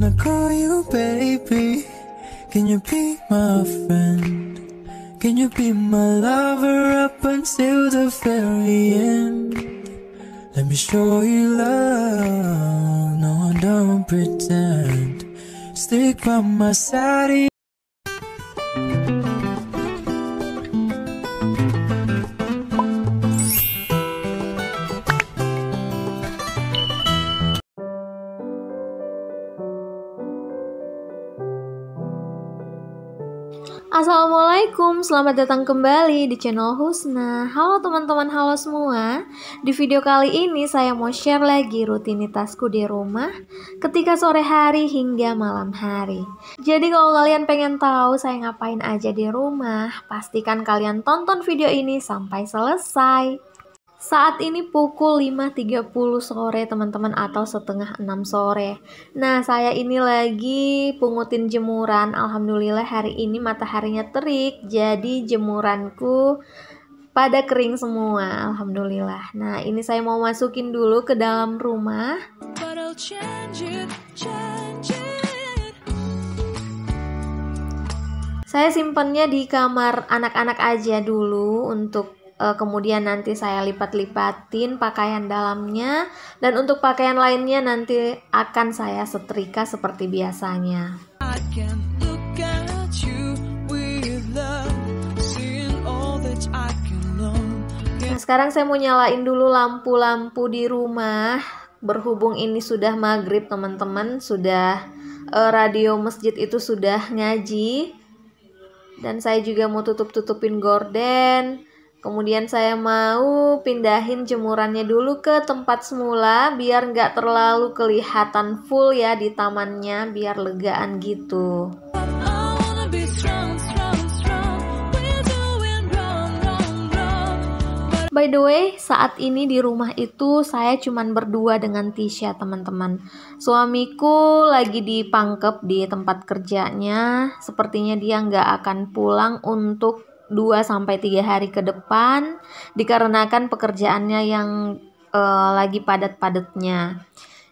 When I call you baby, can you be my friend? Can you be my lover up until the very end? Let me show you love, no don't pretend. Stick by my side. Assalamualaikum, selamat datang kembali di channel Husna. Halo teman-teman, halo semua. Di video kali ini saya mau share lagi rutinitasku di rumah ketika sore hari hingga malam hari. Jadi kalau kalian pengen tahu saya ngapain aja di rumah, pastikan kalian tonton video ini sampai selesai. Saat ini pukul 5.30 sore teman-teman, atau setengah 6 sore. Nah, saya ini lagi pungutin jemuran. Alhamdulillah hari ini mataharinya terik, jadi jemuranku pada kering semua. Alhamdulillah. Nah, ini saya mau masukin dulu ke dalam rumah. Saya simpannya di kamar anak-anak aja dulu untuk kemudian nanti saya lipat-lipatin pakaian dalamnya, dan untuk pakaian lainnya nanti akan saya setrika seperti biasanya. Nah, sekarang saya mau nyalain dulu lampu-lampu di rumah. Berhubung ini sudah maghrib teman-teman, sudah radio masjid itu sudah ngaji, dan saya juga mau tutup-tutupin gorden. Kemudian saya mau pindahin jemurannya dulu ke tempat semula biar nggak terlalu kelihatan full ya di tamannya, biar legaan gitu. By the way, saat ini di rumah itu saya cuman berdua dengan Tisha teman-teman. Suamiku lagi dipangkep di tempat kerjanya, sepertinya dia nggak akan pulang untuk 2-3 hari ke depan dikarenakan pekerjaannya yang lagi padat-padatnya.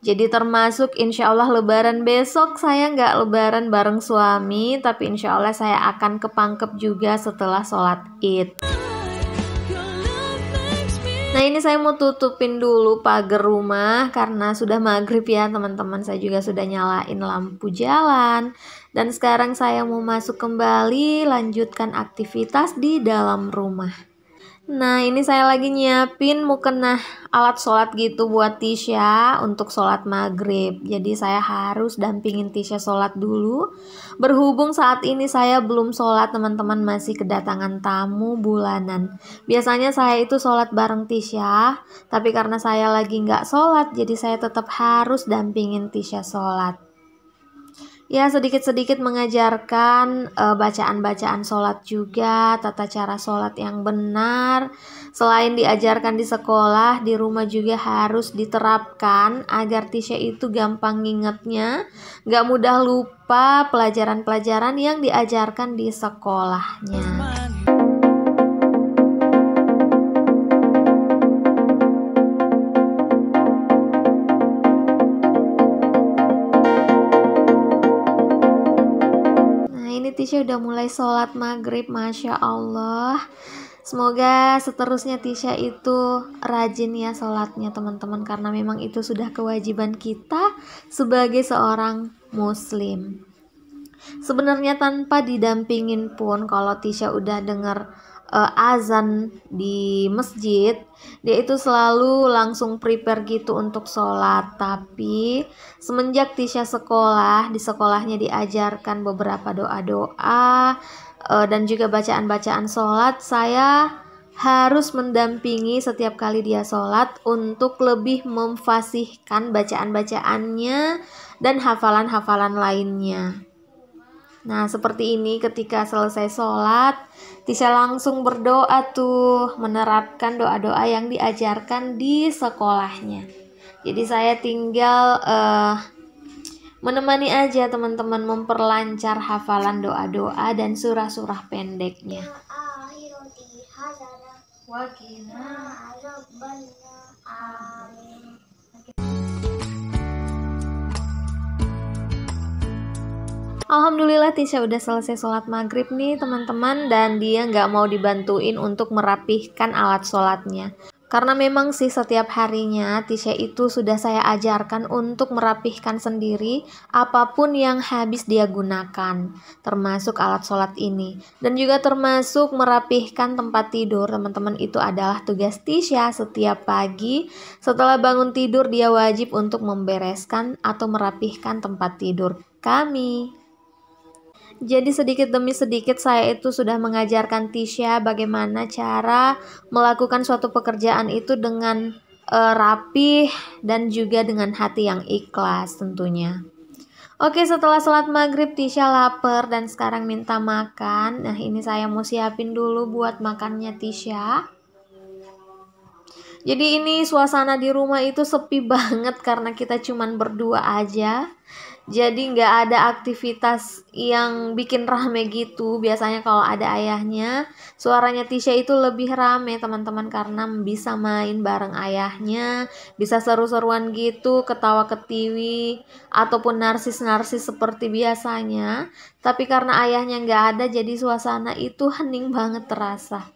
Jadi termasuk insya Allah lebaran besok saya nggak lebaran bareng suami, tapi insya Allah saya akan kepangkep juga setelah sholat Id. Nah, ini saya mau tutupin dulu pagar rumah karena sudah maghrib ya teman-teman. Saya juga sudah nyalain lampu jalan. Dan sekarang saya mau masuk kembali lanjutkan aktivitas di dalam rumah. Nah, ini saya lagi nyiapin mukena alat sholat gitu buat Tisha untuk sholat maghrib. Jadi saya harus dampingin Tisha sholat dulu. Berhubung saat ini saya belum sholat teman-teman, masih kedatangan tamu bulanan. Biasanya saya itu sholat bareng Tisha, tapi karena saya lagi nggak sholat, jadi saya tetap harus dampingin Tisha sholat. Ya, sedikit-sedikit mengajarkan bacaan-bacaan sholat juga, tata cara sholat yang benar. Selain diajarkan di sekolah, di rumah juga harus diterapkan agar Tisha itu gampang ngingetnya, gak mudah lupa pelajaran-pelajaran yang diajarkan di sekolahnya. Tisha udah mulai sholat maghrib, Masya Allah. Semoga seterusnya Tisha itu rajin ya sholatnya teman-teman, karena memang itu sudah kewajiban kita sebagai seorang muslim. Sebenarnya tanpa didampingin pun, kalau Tisha udah dengar azan di masjid, dia itu selalu langsung prepare gitu untuk sholat. Tapi semenjak Tisha sekolah, di sekolahnya diajarkan beberapa doa-doa dan juga bacaan-bacaan sholat, saya harus mendampingi setiap kali dia sholat untuk lebih memfasihkan bacaan-bacaannya dan hafalan-hafalan lainnya. Nah, seperti ini ketika selesai sholat, Tisha langsung berdoa tuh, menerapkan doa-doa yang diajarkan di sekolahnya. Jadi saya tinggal menemani aja teman-teman, memperlancar hafalan doa-doa dan surah-surah pendeknya. Alhamdulillah Tisha udah selesai sholat maghrib nih teman-teman, dan dia nggak mau dibantuin untuk merapihkan alat sholatnya. Karena memang sih setiap harinya Tisha itu sudah saya ajarkan untuk merapihkan sendiri apapun yang habis dia gunakan, termasuk alat sholat ini. Dan juga termasuk merapihkan tempat tidur, teman-teman, itu adalah tugas Tisha setiap pagi. Setelah bangun tidur dia wajib untuk membereskan atau merapihkan tempat tidur kami. Jadi sedikit demi sedikit saya itu sudah mengajarkan Tisha bagaimana cara melakukan suatu pekerjaan itu dengan rapih dan juga dengan hati yang ikhlas tentunya. Oke, setelah sholat maghrib Tisha lapar dan sekarang minta makan. Nah, ini saya mau siapin dulu buat makannya Tisha. Jadi ini suasana di rumah itu sepi banget karena kita cuman berdua aja. Jadi nggak ada aktivitas yang bikin rame gitu. Biasanya kalau ada ayahnya, suaranya Tisha itu lebih rame teman-teman, karena bisa main bareng ayahnya, bisa seru-seruan gitu, ketawa ketiwi, ataupun narsis-narsis seperti biasanya. Tapi karena ayahnya nggak ada, jadi suasana itu hening banget terasa.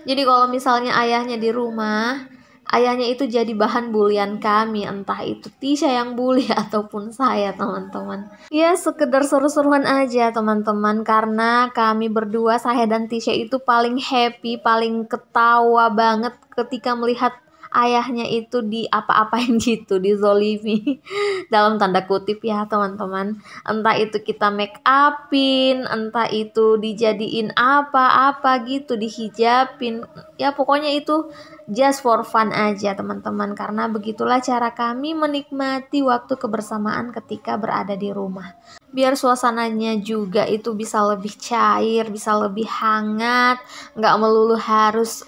Jadi kalau misalnya ayahnya di rumah, ayahnya itu jadi bahan bulian kami, entah itu Tisha yang bully ataupun saya teman-teman. Ya sekedar seru-seruan aja teman-teman, karena kami berdua, saya dan Tisha itu paling happy, paling ketawa banget ketika melihat ayahnya itu di apa-apain gitu, dizolimi dalam tanda kutip ya teman-teman. Entah itu kita make upin, entah itu dijadiin apa-apa gitu, dihijabin, ya pokoknya itu just for fun aja teman-teman, karena begitulah cara kami menikmati waktu kebersamaan ketika berada di rumah. Biar suasananya juga itu bisa lebih cair, bisa lebih hangat, nggak melulu harus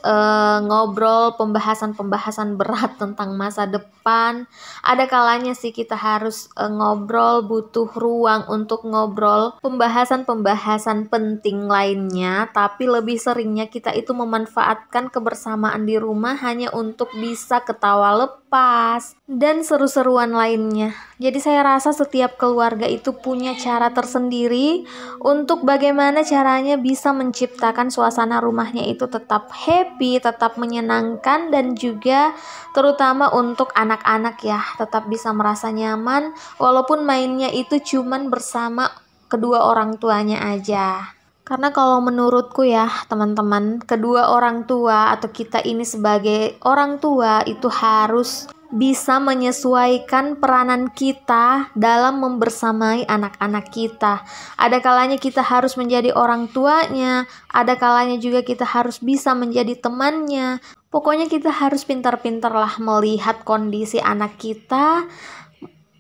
ngobrol pembahasan-pembahasan berat tentang masa depan. Ada kalanya sih kita harus ngobrol, butuh ruang untuk ngobrol pembahasan-pembahasan penting lainnya, tapi lebih seringnya kita itu memanfaatkan kebersamaan di rumah hanya untuk bisa ketawa lepas dan seru-seruan lainnya. Jadi saya rasa setiap keluarga itu punya cara tersendiri untuk bagaimana caranya bisa menciptakan suasana rumahnya itu tetap happy, tetap menyenangkan, dan juga terutama untuk anak-anak ya, tetap bisa merasa nyaman walaupun mainnya itu cuman bersama kedua orang tuanya aja. Karena kalau menurutku ya teman-teman, kedua orang tua atau kita ini sebagai orang tua itu harus bisa menyesuaikan peranan kita dalam membersamai anak-anak kita. Ada kalanya kita harus menjadi orang tuanya, ada kalanya juga kita harus bisa menjadi temannya. Pokoknya kita harus pintar-pintar lah melihat kondisi anak kita.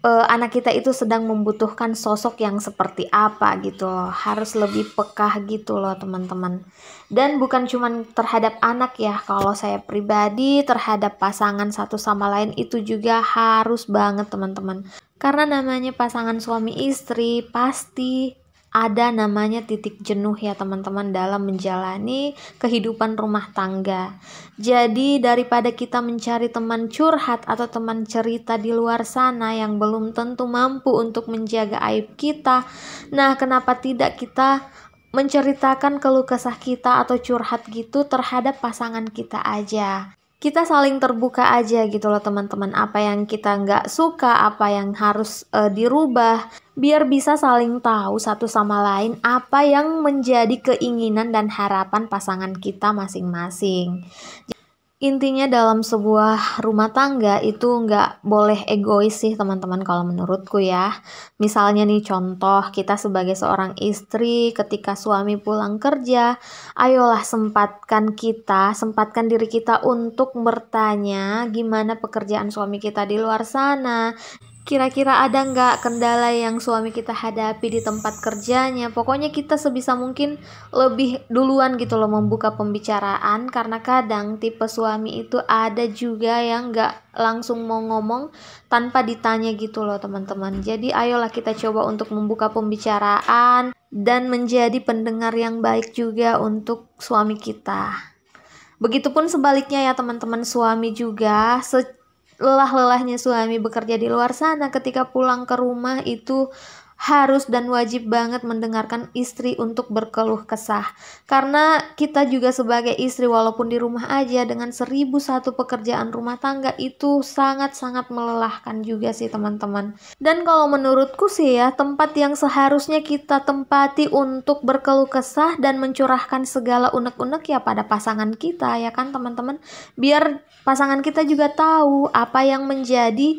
Anak kita itu sedang membutuhkan sosok yang seperti apa gitu loh. Harus lebih peka gitu loh teman-teman. Dan bukan cuma terhadap anak ya, kalau saya pribadi terhadap pasangan satu sama lain itu juga harus banget teman-teman. Karena namanya pasangan suami istri pasti ada namanya titik jenuh ya teman-teman dalam menjalani kehidupan rumah tangga. Jadi daripada kita mencari teman curhat atau teman cerita di luar sana yang belum tentu mampu untuk menjaga aib kita, nah kenapa tidak kita menceritakan keluh kesah kita atau curhat gitu terhadap pasangan kita aja. Kita saling terbuka aja gitu loh teman-teman, apa yang kita nggak suka, apa yang harus dirubah, biar bisa saling tahu satu sama lain apa yang menjadi keinginan dan harapan pasangan kita masing-masing. Intinya dalam sebuah rumah tangga itu nggak boleh egois sih teman-teman kalau menurutku ya. Misalnya nih contoh, kita sebagai seorang istri ketika suami pulang kerja, ayolah sempatkan diri kita untuk bertanya gimana pekerjaan suami kita di luar sana. Kira-kira ada nggak kendala yang suami kita hadapi di tempat kerjanya. Pokoknya kita sebisa mungkin lebih duluan gitu loh membuka pembicaraan. Karena kadang tipe suami itu ada juga yang nggak langsung mau ngomong tanpa ditanya gitu loh teman-teman. Jadi ayolah kita coba untuk membuka pembicaraan dan menjadi pendengar yang baik juga untuk suami kita. Begitupun sebaliknya ya teman-teman, suami juga lelah-lelahnya suami bekerja di luar sana, ketika pulang ke rumah itu harus dan wajib banget mendengarkan istri untuk berkeluh kesah. Karena kita juga sebagai istri walaupun di rumah aja dengan 1001 pekerjaan rumah tangga itu sangat-sangat melelahkan juga sih teman-teman. Dan kalau menurutku sih ya, tempat yang seharusnya kita tempati untuk berkeluh kesah dan mencurahkan segala unek-unek ya pada pasangan kita ya kan teman-teman. Biar pasangan kita juga tahu apa yang menjadi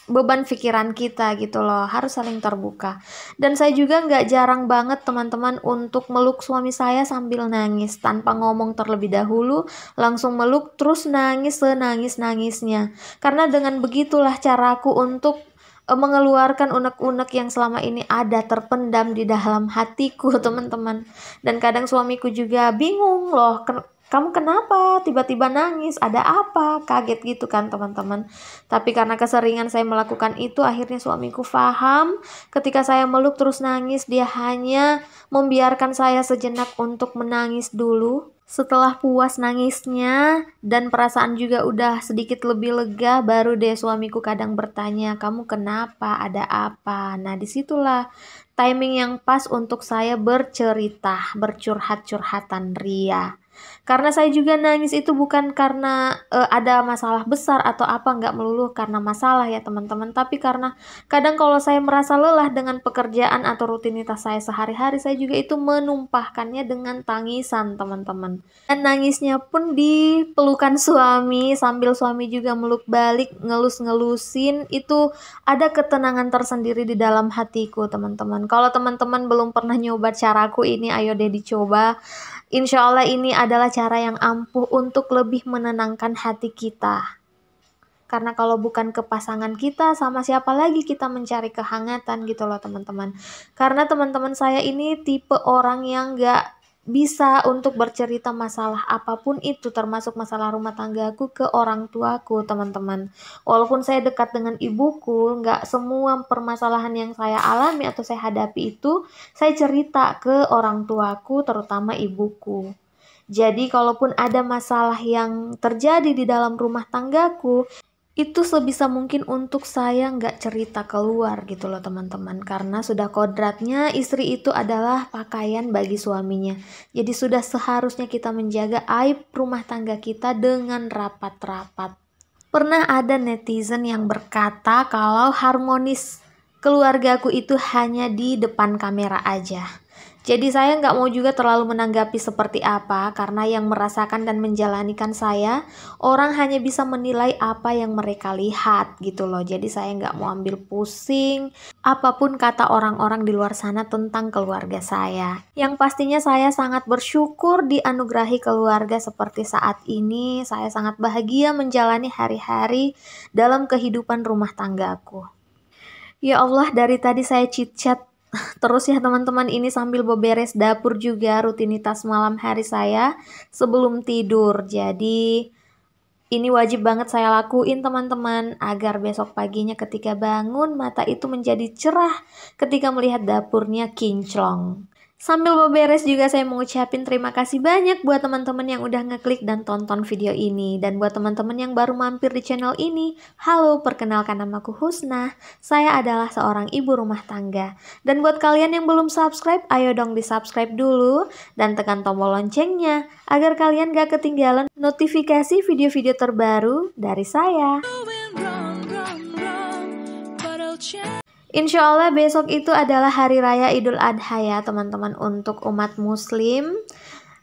beban pikiran kita gitu loh, harus saling terbuka. Dan saya juga nggak jarang banget teman-teman untuk meluk suami saya sambil nangis tanpa ngomong terlebih dahulu, langsung meluk terus nangis senangis-nangisnya. Karena dengan begitulah caraku untuk mengeluarkan unek-unek yang selama ini ada terpendam di dalam hatiku teman-teman. Dan kadang suamiku juga bingung loh, kamu kenapa tiba-tiba nangis, ada apa, kaget gitu kan teman-teman. Tapi karena keseringan saya melakukan itu, akhirnya suamiku paham. Ketika saya meluk terus nangis, dia hanya membiarkan saya sejenak untuk menangis dulu. Setelah puas nangisnya dan perasaan juga udah sedikit lebih lega, baru deh suamiku kadang bertanya, kamu kenapa, ada apa. Nah disitulah timing yang pas untuk saya bercerita, bercurhat-curhatan ria. Karena saya juga nangis itu bukan karena ada masalah besar atau apa, nggak melulu karena masalah ya teman-teman, tapi karena kadang kalau saya merasa lelah dengan pekerjaan atau rutinitas saya sehari-hari, saya juga itu menumpahkannya dengan tangisan teman-teman. Dan nangisnya pun di pelukan suami, sambil suami juga meluk balik, ngelus-ngelusin, itu ada ketenangan tersendiri di dalam hatiku teman-teman. Kalau teman-teman belum pernah nyoba caraku ini, ayo deh dicoba. Insya Allah ini adalah cara yang ampuh untuk lebih menenangkan hati kita. Karena kalau bukan ke pasangan kita, sama siapa lagi kita mencari kehangatan gitu loh teman-teman. Karena teman-teman saya ini tipe orang yang gak bisa untuk bercerita masalah apapun itu, termasuk masalah rumah tanggaku, ke orang tuaku teman-teman. Walaupun saya dekat dengan ibuku, gak semua permasalahan yang saya alami atau saya hadapi itu saya cerita ke orang tuaku, terutama ibuku. Jadi kalaupun ada masalah yang terjadi di dalam rumah tanggaku, itu sebisa mungkin untuk saya nggak cerita keluar gitu loh teman-teman. Karena sudah kodratnya istri itu adalah pakaian bagi suaminya. Jadi sudah seharusnya kita menjaga aib rumah tangga kita dengan rapat-rapat. Pernah ada netizen yang berkata kalau harmonis keluargaku itu hanya di depan kamera aja. Jadi saya nggak mau juga terlalu menanggapi seperti apa, karena yang merasakan dan menjalanikan saya, orang hanya bisa menilai apa yang mereka lihat gitu loh. Jadi saya nggak mau ambil pusing apapun kata orang-orang di luar sana tentang keluarga saya. Yang pastinya saya sangat bersyukur dianugerahi keluarga seperti saat ini. Saya sangat bahagia menjalani hari-hari dalam kehidupan rumah tanggaku. Ya Allah, dari tadi saya chit-chat terus ya teman-teman, ini sambil beberes dapur juga, rutinitas malam hari saya sebelum tidur. Jadi ini wajib banget saya lakuin teman-teman, agar besok paginya ketika bangun mata itu menjadi cerah ketika melihat dapurnya kinclong. Sambil beberes juga saya mau ucapin terima kasih banyak buat teman-teman yang udah ngeklik dan tonton video ini. Dan buat teman-teman yang baru mampir di channel ini, halo, perkenalkan namaku Husna. Saya adalah seorang ibu rumah tangga. Dan buat kalian yang belum subscribe, ayo dong di subscribe dulu dan tekan tombol loncengnya agar kalian gak ketinggalan notifikasi video-video terbaru dari saya. Insya Allah besok itu adalah Hari Raya Idul Adha ya teman-teman untuk umat muslim.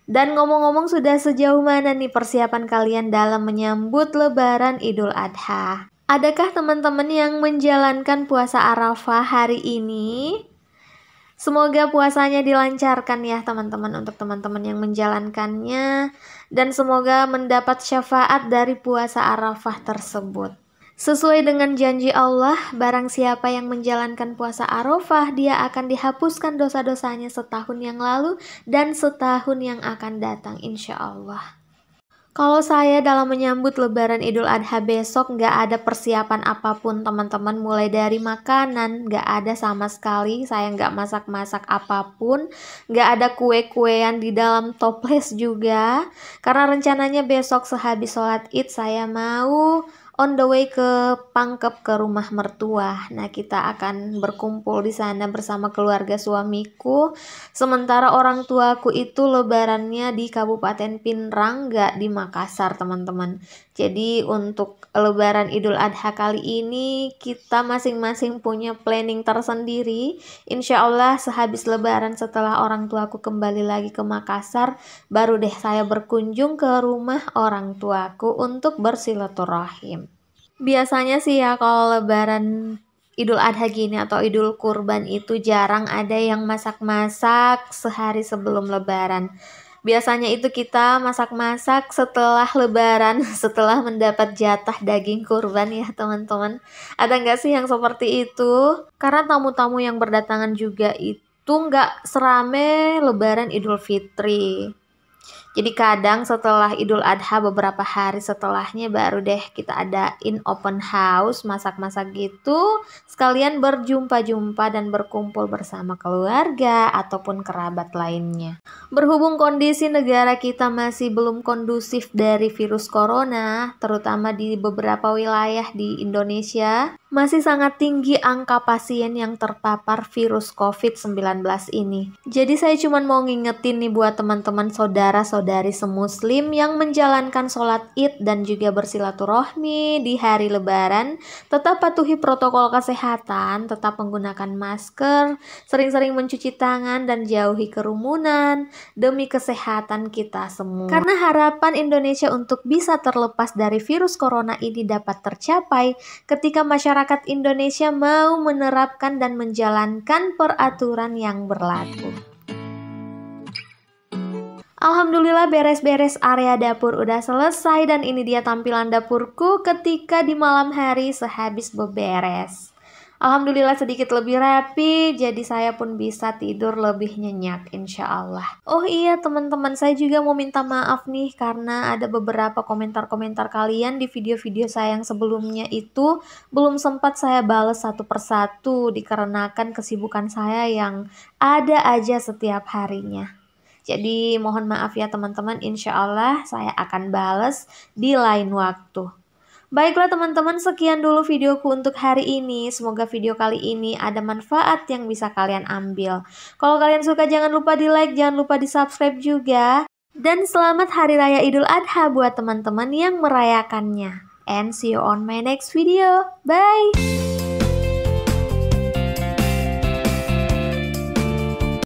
Dan ngomong-ngomong, sudah sejauh mana nih persiapan kalian dalam menyambut Lebaran Idul Adha? Adakah teman-teman yang menjalankan puasa Arafah hari ini? Semoga puasanya dilancarkan ya teman-teman untuk teman-teman yang menjalankannya. Dan semoga mendapat syafaat dari puasa Arafah tersebut. Sesuai dengan janji Allah, barang siapa yang menjalankan puasa Arafah, dia akan dihapuskan dosa-dosanya setahun yang lalu dan setahun yang akan datang, insya Allah. Kalau saya dalam menyambut Lebaran Idul Adha besok nggak ada persiapan apapun teman-teman, mulai dari makanan nggak ada sama sekali, saya nggak masak-masak apapun, nggak ada kue-kuean di dalam toples juga, karena rencananya besok sehabis sholat Id saya mau on the way ke Pangkep, ke rumah mertua. Nah, kita akan berkumpul di sana bersama keluarga suamiku. Sementara orang tuaku itu lebarannya di Kabupaten Pinrang, gak di Makassar, teman-teman. Jadi untuk lebaran Idul Adha kali ini kita masing-masing punya planning tersendiri. Insya Allah sehabis lebaran setelah orang tuaku kembali lagi ke Makassar, baru deh saya berkunjung ke rumah orang tuaku untuk bersilaturahim. Biasanya sih ya kalau lebaran Idul Adha gini atau Idul Kurban itu jarang ada yang masak-masak sehari sebelum lebaran. Biasanya itu kita masak-masak setelah lebaran, setelah mendapat jatah daging kurban ya teman-teman. Ada nggak sih yang seperti itu? Karena tamu-tamu yang berdatangan juga itu nggak serame lebaran Idul Fitri. Jadi kadang setelah Idul Adha beberapa hari setelahnya baru deh kita adain open house, masak-masak gitu, sekalian berjumpa-jumpa dan berkumpul bersama keluarga ataupun kerabat lainnya. Berhubung kondisi negara kita masih belum kondusif dari virus corona, terutama di beberapa wilayah di Indonesia, masih sangat tinggi angka pasien yang terpapar virus COVID-19 ini. Jadi saya cuma mau ngingetin nih buat teman-teman saudara-saudari semuslim yang menjalankan sholat id dan juga bersilaturahmi di hari lebaran, tetap patuhi protokol kesehatan, tetap menggunakan masker, sering-sering mencuci tangan dan jauhi kerumunan demi kesehatan kita semua. Karena harapan Indonesia untuk bisa terlepas dari virus corona ini dapat tercapai ketika masyarakat Indonesia mau menerapkan dan menjalankan peraturan yang berlaku. Alhamdulillah beres-beres area dapur udah selesai dan ini dia tampilan dapurku ketika di malam hari sehabis beberes. Alhamdulillah sedikit lebih rapi, jadi saya pun bisa tidur lebih nyenyak insya Allah. Oh iya teman-teman, saya juga mau minta maaf nih karena ada beberapa komentar-komentar kalian di video-video saya yang sebelumnya itu belum sempat saya balas satu persatu dikarenakan kesibukan saya yang ada aja setiap harinya. Jadi mohon maaf ya teman-teman, insya Allah saya akan balas di lain waktu. Baiklah teman-teman, sekian dulu videoku untuk hari ini. Semoga video kali ini ada manfaat yang bisa kalian ambil. Kalau kalian suka jangan lupa di like, jangan lupa di subscribe juga. Dan selamat Hari Raya Idul Adha buat teman-teman yang merayakannya. And see you on my next video. Bye!